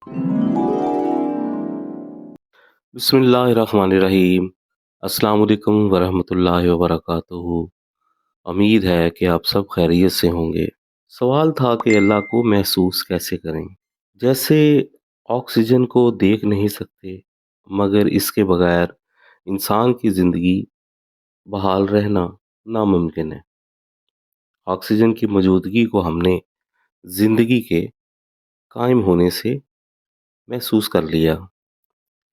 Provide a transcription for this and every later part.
بسم اللہ الرحمن الرحیم۔ السلام علیکم ورحمۃ اللہ وبرکاتہ۔ امید ہے کہ آپ سب خیریت سے ہوں گے۔ سوال تھا کہ اللہ کو محسوس کیسے کریں؟ جیسے آکسیجن کو دیکھ نہیں سکتے، مگر اس کے بغیر انسان کی زندگی بحال رہنا ناممکن ہے۔ آکسیجن کی موجودگی کو ہم نے زندگی کے قائم ہونے سے محسوس کر لیا،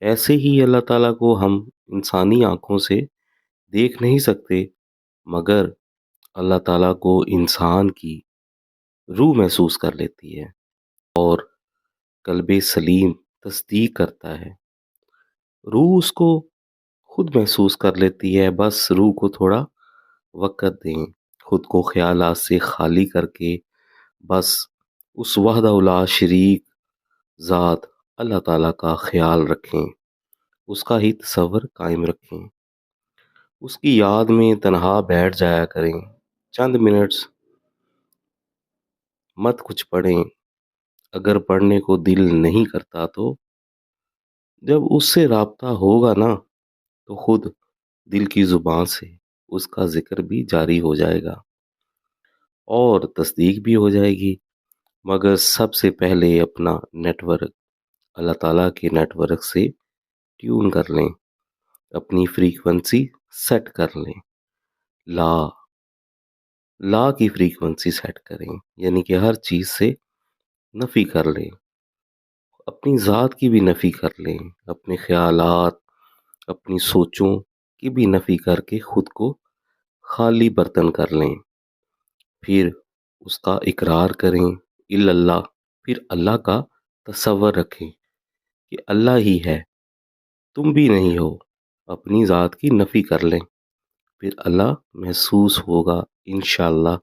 ایسے ہی اللہ تعالیٰ کو ہم انسانی آنکھوں سے دیکھ نہیں سکتے، مگر اللہ تعالیٰ کو انسان کی روح محسوس کر لیتی ہے اور قلب سلیم تصدیق کرتا ہے۔ روح اس کو خود محسوس کر لیتی ہے، بس روح کو تھوڑا وقت دیں، خود کو خیالات سے خالی کر کے بس اس وحدہ لا شریک ذات اللہ تعالیٰ کا خیال رکھیں، اس کا ہی تصور قائم رکھیں، اس کی یاد میں تنہا بیٹھ جایا کریں، چند منٹس مت کچھ پڑھیں، اگر پڑھنے کو دل نہیں کرتا تو جب اس سے رابطہ ہوگا نا تو خود دل کی زبان سے اس کا ذکر بھی جاری ہو جائے گا اور تصدیق بھی ہو جائے گی، مگر سب سے پہلے اپنا نیٹ ورک اللہ تعالیٰ کے نیٹ ورک سے ٹیون کر لیں، اپنی فریکوینسی سیٹ کر لیں، لا لا کی فریکوینسی سیٹ کریں، یعنی کہ ہر چیز سے نفی کر لیں، اپنی ذات کی بھی نفی کر لیں، اپنے خیالات اپنی سوچوں کی بھی نفی کر کے خود کو خالی برتن کر لیں، پھر اس کا اقرار کریں الا اللہ، پھر اللہ کا تصور رکھیں کہ اللہ ہی ہے، تم بھی نہیں ہو، اپنی ذات کی نفی کر لیں، پھر اللہ محسوس ہوگا انشاءاللہ۔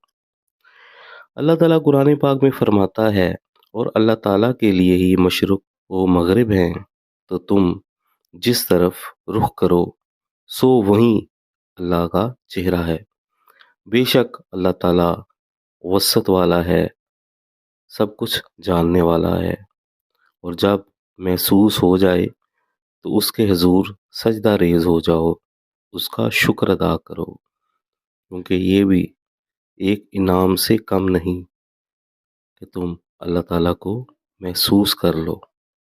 اللہ تعالیٰ قرآن پاک میں فرماتا ہے، اور اللہ تعالیٰ کے لیے ہی مشرق و مغرب ہیں، تو تم جس طرف رخ کرو سو وہیں اللہ کا چہرہ ہے۔ بے شک اللہ تعالیٰ وسعت والا ہے، سب کچھ جاننے والا ہے، اور جب محسوس ہو جائے تو اس کے حضور سجدہ ریز ہو جاؤ، اس کا شکر ادا کرو، کیونکہ یہ بھی ایک انعام سے کم نہیں کہ تم اللہ تعالیٰ کو محسوس کر لو۔